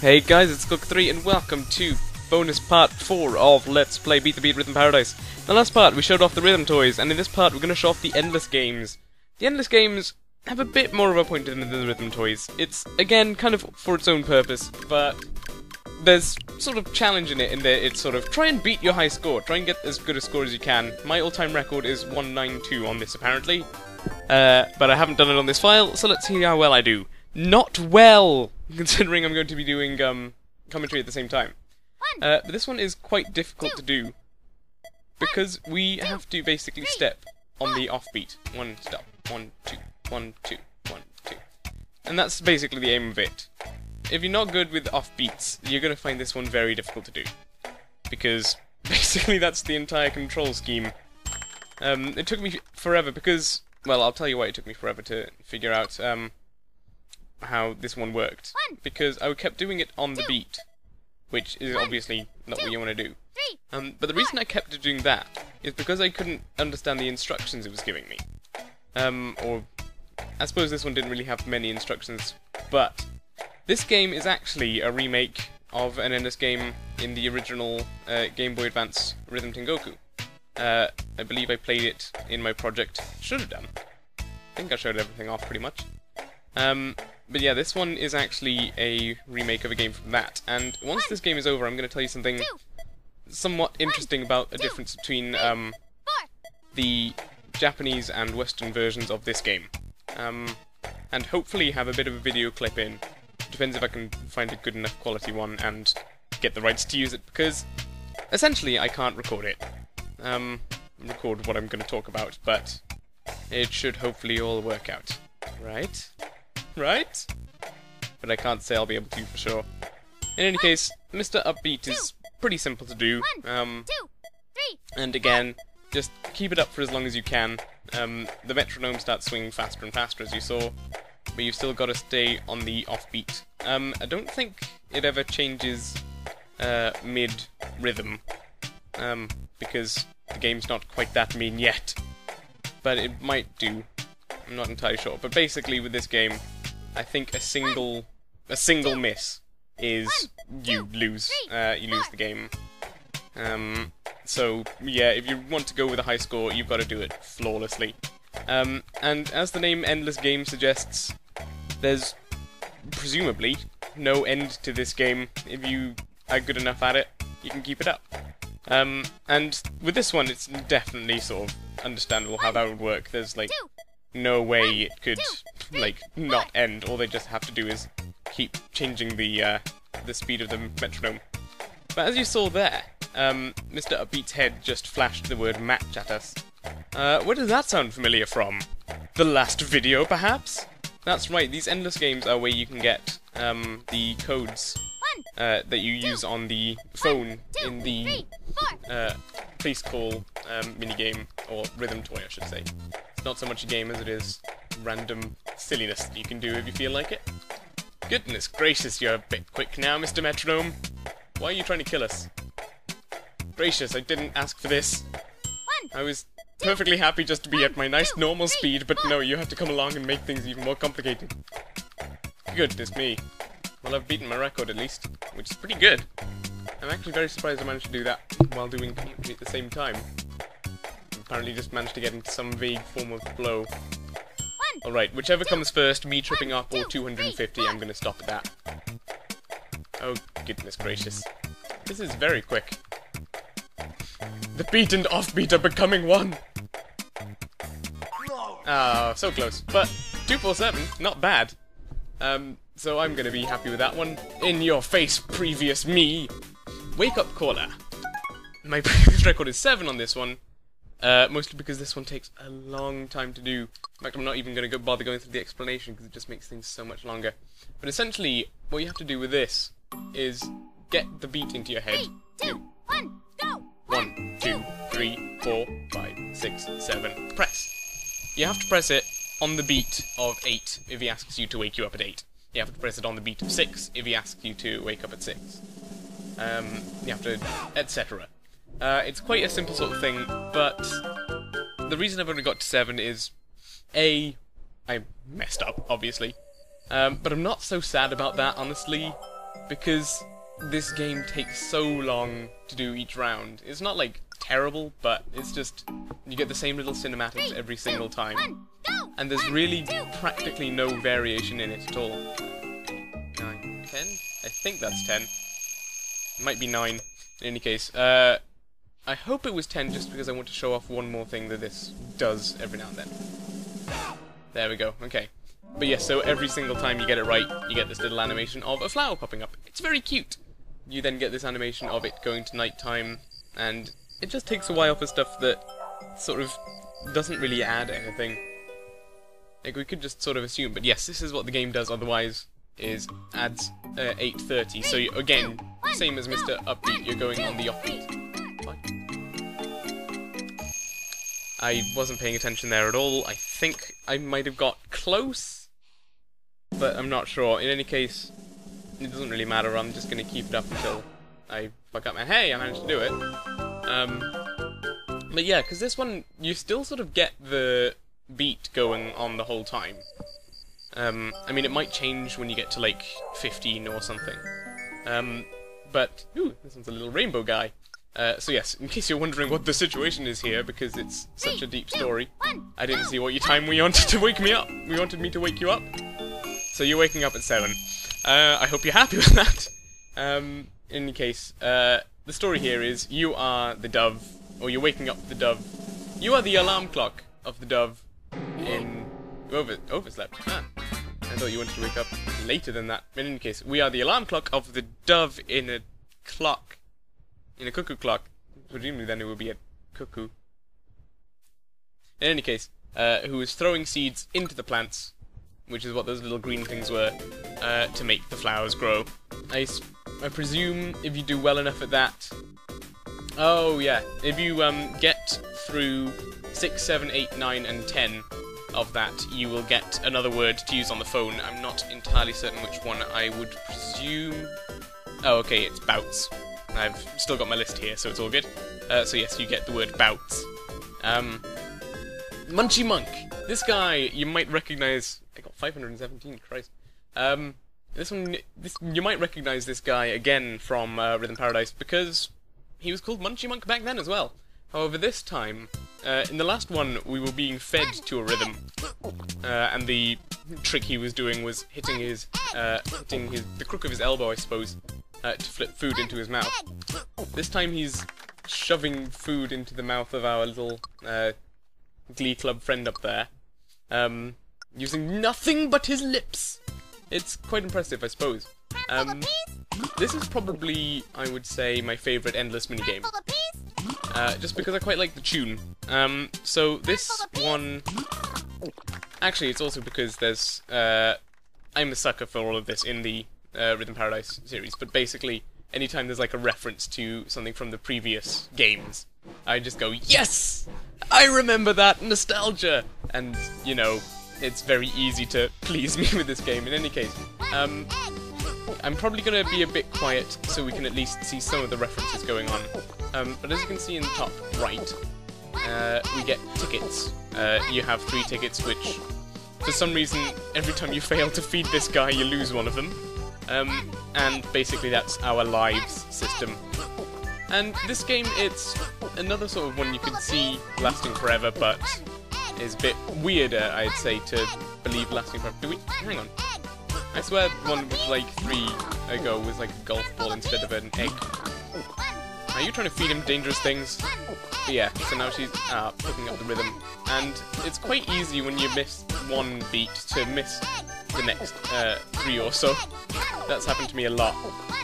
Hey guys, it's Cook3 and welcome to bonus part 4 of Let's Play Beat the Beat Rhythm Paradise. In the last part we showed off the rhythm toys, and in this part we're going to show off the endless games. The endless games have a bit more of a point than the rhythm toys. It's, again, kind of for its own purpose, but there's sort of challenge in it, in that it's sort of try and beat your high score, try and get as good a score as you can. My all-time record is 192 on this apparently, but I haven't done it on this file, so let's see how well I do. Not well, considering I'm going to be doing commentary at the same time. But this one is quite difficult to do, because we have to basically step on the offbeat. One step, 1, 2, 1, 2, 1, 2. And that's basically the aim of it. If you're not good with offbeats, you're going to find this one very difficult to do. Because basically that's the entire control scheme. It took me forever because, well, I'll tell you why it took me forever to figure out how this one worked. Because I kept doing it on the beat, which is obviously not what you want to do. But the reason I kept doing that is because I couldn't understand the instructions it was giving me. Or I suppose this one didn't really have many instructions, but this game is actually a remake of an endless game in the original Game Boy Advance Rhythm Tengoku. I believe I played it in my project. Should have done. I think I showed everything off pretty much. But yeah, this one is actually a remake of a game from that, and once this game is over, I'm going to tell you something somewhat interesting about a difference between the Japanese and Western versions of this game. And hopefully have a bit of a video clip in. Depends if I can find a good enough quality one and get the rights to use it, because essentially I can't record it. Record what I'm going to talk about, but it should hopefully all work out. Right? Right? But I can't say I'll be able to for sure. In any case, Mr. Upbeat is pretty simple to do. And again, just keep it up for as long as you can. The metronome starts swinging faster and faster, as you saw, but you've still got to stay on the offbeat. I don't think it ever changes mid-rhythm, because the game's not quite that mean yet. But it might do. I'm not entirely sure. But basically, with this game, I think a single miss is you lose the game. So yeah, if you want to go with a high score, you've got to do it flawlessly. And as the name Endless Game suggests, there's presumably no end to this game. If you are good enough at it, you can keep it up. And with this one, it's definitely sort of understandable how that would work. There's like no way it could like not end. All they just have to do is keep changing the speed of the metronome. But as you saw there, Mr. Upbeat's head just flashed the word match at us. Where does that sound familiar from? The last video, perhaps? That's right, these endless games are where you can get the codes that you use on the phone in the please call minigame, or rhythm toy I should say. It's not so much a game as it is random silliness that you can do if you feel like it. Goodness gracious, you're a bit quick now, Mr. Metronome. Why are you trying to kill us? Gracious, I didn't ask for this. I was perfectly happy just to be at my nice normal speed, but no, you have to come along and make things even more complicated. Goodness me. Well, I've beaten my record at least, which is pretty good. I'm actually very surprised I managed to do that while doing commentary at the same time. Apparently just managed to get into some vague form of flow. Alright, whichever comes first, me tripping up or 250, I'm gonna stop at that. Oh, goodness gracious. This is very quick. The beat and offbeat are becoming one! Ah, so close. But 247, not bad. So I'm gonna be happy with that one. In your face, previous me! Wake up caller. My previous record is 7 on this one. Mostly because this one takes a long time to do. In fact, I'm not even going to bother going through the explanation because it just makes things so much longer. But essentially, what you have to do with this is get the beat into your head. 3, 2, 1, go! 1, 2, 3, 4, 5, 6, 7. Press. You have to press it on the beat of 8 if he asks you to wake you up at 8. You have to press it on the beat of 6 if he asks you to wake up at 6. You have to, etc. It's quite a simple sort of thing, but the reason I've only got to 7 is, A, I messed up, obviously, but I'm not so sad about that, honestly. because this game takes so long to do each round. It's not like terrible, but it's just you get the same little cinematics every single time, and there's really practically no variation in it at all. 9, 10? I think that's 10. It might be 9. In any case, I hope it was 10 just because I want to show off one more thing that this does every now and then. There we go, okay. But yes, so every single time you get it right, you get this little animation of a flower popping up. It's very cute. You then get this animation of it going to nighttime, and it just takes a while for stuff that sort of doesn't really add anything. Like, we could just sort of assume, but yes, this is what the game does otherwise, is adds 8:30. So again, same as Mr. Upbeat, you're going on the offbeat. What? I wasn't paying attention there at all. I think I might have got close, but I'm not sure. In any case, it doesn't really matter. I'm just going to keep it up until I fuck up. And hey, I managed to do it. But yeah, because this one, you still sort of get the beat going on the whole time. I mean, it might change when you get to, like, 15 or something. But, ooh, this one's a little rainbow guy. So yes, in case you're wondering what the situation is here, because it's such a deep story, I didn't see what your time we wanted to wake me up. We wanted me to wake you up. So you're waking up at 7. I hope you're happy with that. In any case, the story here is you are the dove, or you're waking up the dove. You are the alarm clock of the dove in... overslept. Ah. I thought you wanted to wake up later than that. In any case, we are the alarm clock of the dove in a clock. In a cuckoo clock. Presumably then it would be a cuckoo. In any case, who is throwing seeds into the plants, which is what those little green things were, to make the flowers grow. I presume if you do well enough at that... Oh yeah, if you get through 6, 7, 8, 9 and 10 of that, you will get another word to use on the phone. I'm not entirely certain which one. I would presume... Oh, okay, it's bouts. I've still got my list here, so it's all good. So yes, you get the word bouts. Munchie Monk. This guy, you might recognise... I got 517, Christ. You might recognise this guy again from Rhythm Paradise, because he was called Munchie Monk back then as well. However, this time, in the last one, we were being fed to a rhythm, and the trick he was doing was hitting the crook of his elbow, I suppose, to flip food into his mouth. This time he's shoving food into the mouth of our little Glee Club friend up there, using nothing but his lips. It's quite impressive, I suppose. This is probably, I would say, my favourite Endless minigame. Just because I quite like the tune. So this one... Actually, it's also because there's... I'm a sucker for all of this in the Rhythm Paradise series, but basically, anytime there's like a reference to something from the previous games, I just go, yes! I remember that! Nostalgia! And, you know, it's very easy to please me with this game. In any case, I'm probably going to be a bit quiet so we can at least see some of the references going on. But as you can see in the top right, we get tickets. You have 3 tickets, which, for some reason, every time you fail to feed this guy, you lose one of them. And basically that's our lives system. And this game, it's another sort of one you could see lasting forever, but is a bit weirder, I'd say, to believe lasting forever. Hang on. I swear one was like 3 ago was like a golf ball instead of an egg. Are you trying to feed him dangerous things? But yeah, so now she's picking up the rhythm. And it's quite easy when you miss one beat to miss the next 3 or so. That's happened to me a lot.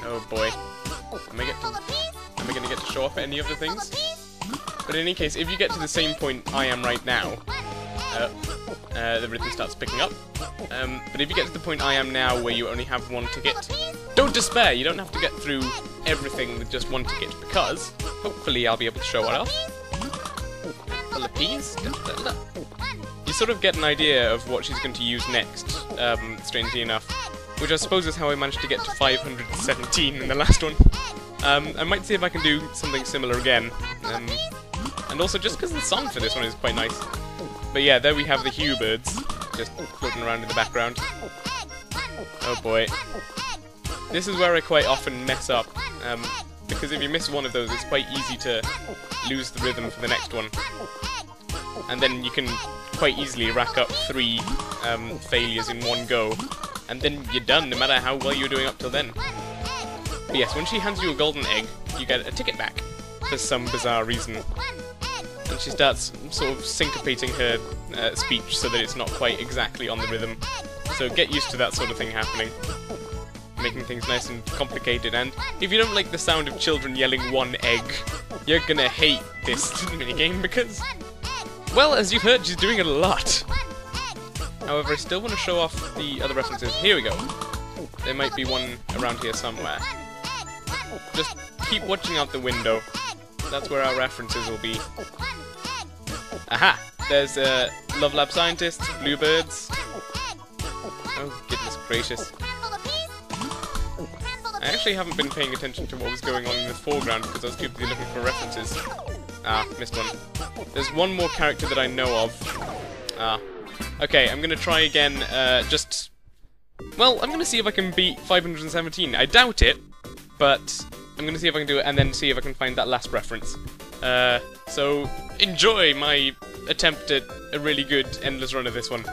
Oh boy. Am I going to get to show off any of the things? But in any case, if you get to the same point I am right now, the rhythm starts picking up. But if you get to the point I am now where you only have 1 ticket, don't despair, you don't have to get through everything with just 1 ticket, because hopefully I'll be able to show what else. Full of peas? You sort of get an idea of what she's going to use next, strangely enough, which I suppose is how I managed to get to 517 in the last one. I might see if I can do something similar again, and also just because the song for this one is quite nice. But yeah, there we have the Hue birds, just floating around in the background. Oh boy. This is where I quite often mess up, because if you miss one of those, it's quite easy to lose the rhythm for the next one. And then you can quite easily rack up 3 failures in one go, and then you're done, no matter how well you're doing up till then. But yes, when she hands you a golden egg, you get a ticket back, for some bizarre reason. And she starts sort of syncopating her speech so that it's not quite exactly on the rhythm. So get used to that sort of thing happening. Making things nice and complicated, and if you don't like the sound of children yelling one egg, you're gonna hate this minigame because, well, as you've heard, she's doing it a lot. However, I still want to show off the other references. Here we go. There might be one around here somewhere. Just keep watching out the window. That's where our references will be. Aha! There's Love Lab Scientists, Bluebirds. Oh, goodness gracious. I actually haven't been paying attention to what was going on in the foreground because I was too busy looking for references. Ah, missed one. There's one more character that I know of. Ah. Okay, I'm gonna try again, well, I'm gonna see if I can beat 517. I doubt it, but I'm gonna see if I can do it and then see if I can find that last reference. So, enjoy my attempt at a really good endless run of this one.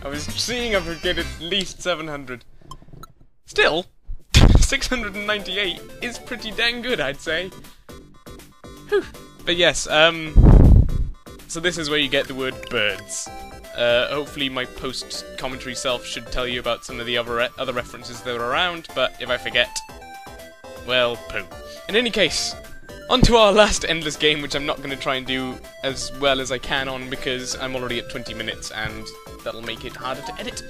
I was seeing if I could get at least 700. Still, 698 is pretty dang good, I'd say. Whew. But yes, so this is where you get the word birds. Hopefully my post-commentary self should tell you about some of the other references that are around, but if I forget, well, poo. In any case, on to our last endless game, which I'm not going to try and do as well as I can on, because I'm already at 20 minutes, and that'll make it harder to edit.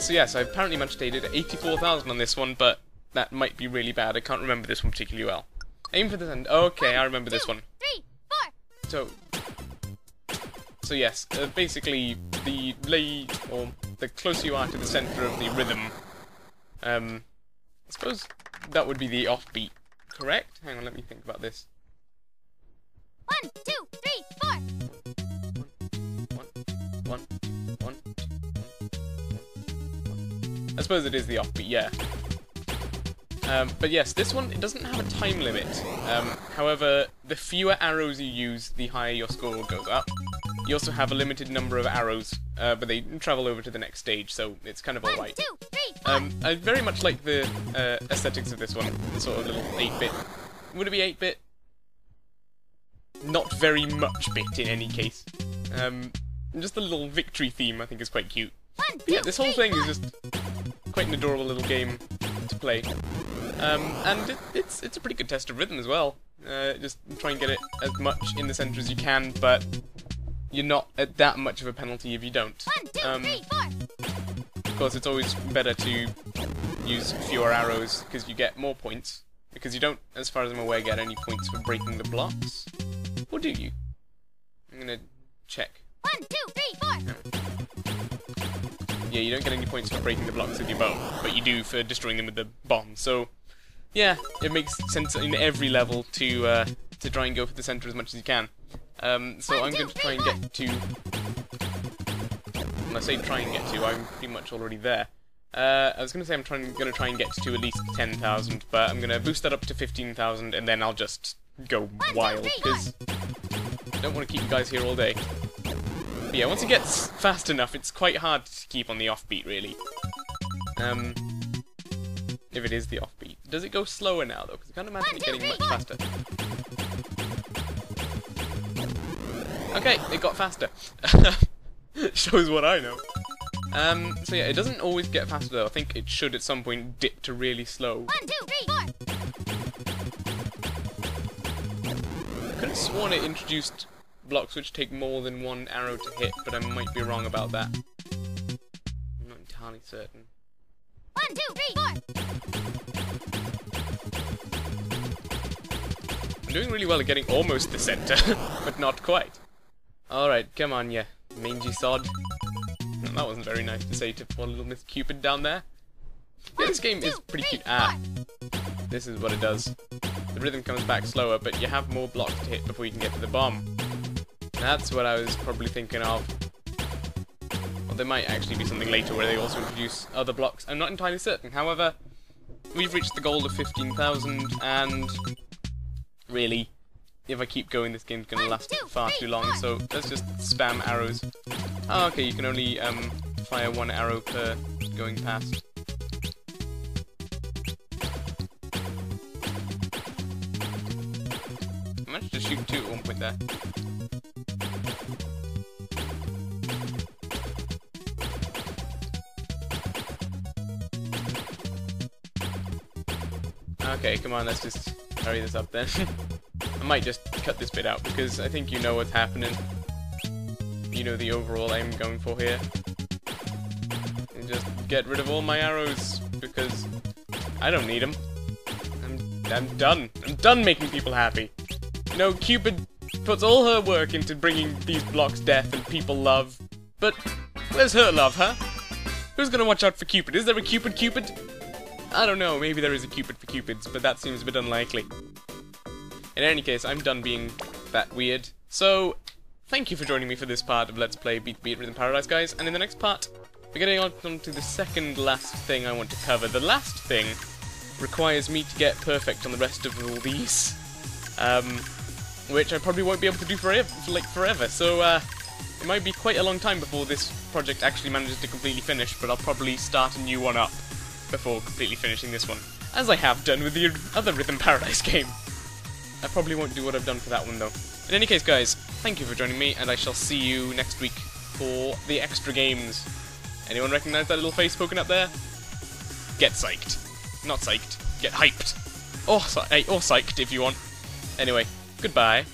So yes, I apparently managed to edit 84,000 on this one, but that might be really bad. I can't remember this one particularly well. Aim for the end. Okay, I remember this one. 3, 4. So yes, basically the closer you are to the center of the rhythm, I suppose that would be the offbeat, correct? Hang on, let me think about this. 1, 2, 3, 4. 1. I suppose it is the offbeat, yeah. But yes, this one, it doesn't have a time limit. However, the fewer arrows you use, the higher your score goes up. You also have a limited number of arrows, but they travel over to the next stage, so it's kind of alright. 1, 2, 3, 4. I very much like the aesthetics of this one, the sort of little 8-bit. Would it be 8-bit? Not very much bit in any case. Just the little victory theme I think is quite cute. 1, 2, But yeah, this whole 3, thing is just quite an adorable little game to play. And it's a pretty good test of rhythm as well. Just try and get it as much in the center as you can, but you're not at that much of a penalty if you don't. 1, 2, 3, 4. Of course, it's always better to use fewer arrows, because you get more points. Because you don't, as far as I'm aware, get any points for breaking the blocks. Or do you? I'm gonna check. 1, 2, 3, 4. Yeah, you don't get any points for breaking the blocks with your bow, but you do for destroying them with the bomb. So, yeah, it makes sense in every level to try and go for the center as much as you can. So I'm going to try and get to... When I say try and get to, I'm pretty much already there. I was going to say I'm going to try and get to at least 10,000, but I'm going to boost that up to 15,000, and then I'll just go wild, because I don't want to keep you guys here all day. But yeah, once it gets fast enough, it's quite hard to keep on the offbeat, really. If it is the offbeat. Does it go slower now, though? Because I can't imagine it getting much faster. Okay, it got faster. Shows what I know. So yeah, it doesn't always get faster, though. I think it should at some point dip to really slow. 1, 2, 3, 4. I could have sworn it introduced blocks which take more than one arrow to hit, but I might be wrong about that. I'm not entirely certain. 1, 2, 3, 4. I'm doing really well at getting almost the center, but not quite. Alright, come on, you mangy sod. No, that wasn't very nice to say to poor little Miss Cupid down there. Yeah, this game is pretty cute. Ah, this is what it does. The rhythm comes back slower, but you have more blocks to hit before you can get to the bomb. That's what I was probably thinking of. Well, there might actually be something later where they also introduce other blocks. I'm not entirely certain. However, we've reached the goal of 15,000, and really, if I keep going, this game's going to last far too long, so let's just spam arrows. Oh, okay, you can only fire one arrow per going past. I managed to shoot two at one point there. Okay, come on, let's just hurry this up then. I might just cut this bit out, because I think you know what's happening. You know the overall aim I'm going for here. And just get rid of all my arrows, because I don't need them. I'm done. I'm done making people happy. You know, Cupid puts all her work into bringing these blocks death and people love. But where's her love, huh? Who's gonna watch out for Cupid? Is there a Cupid? I don't know, maybe there is a Cupid for Cupids, but that seems a bit unlikely. In any case, I'm done being that weird. So, thank you for joining me for this part of Let's Play Beat the Beat Rhythm Paradise, guys. And in the next part, we're getting on to the second last thing I want to cover. The last thing requires me to get perfect on the rest of all these, which I probably won't be able to do forever. So, It might be quite a long time before this project actually manages to completely finish, but I'll probably start a new one up before completely finishing this one, as I have done with the other Rhythm Paradise game. I probably won't do what I've done for that one though. In any case, guys, thank you for joining me, and I shall see you next week for the extra games. Anyone recognise that little face poking up there? Get psyched. Not psyched. Get hyped. Or psyched if you want. Anyway, goodbye.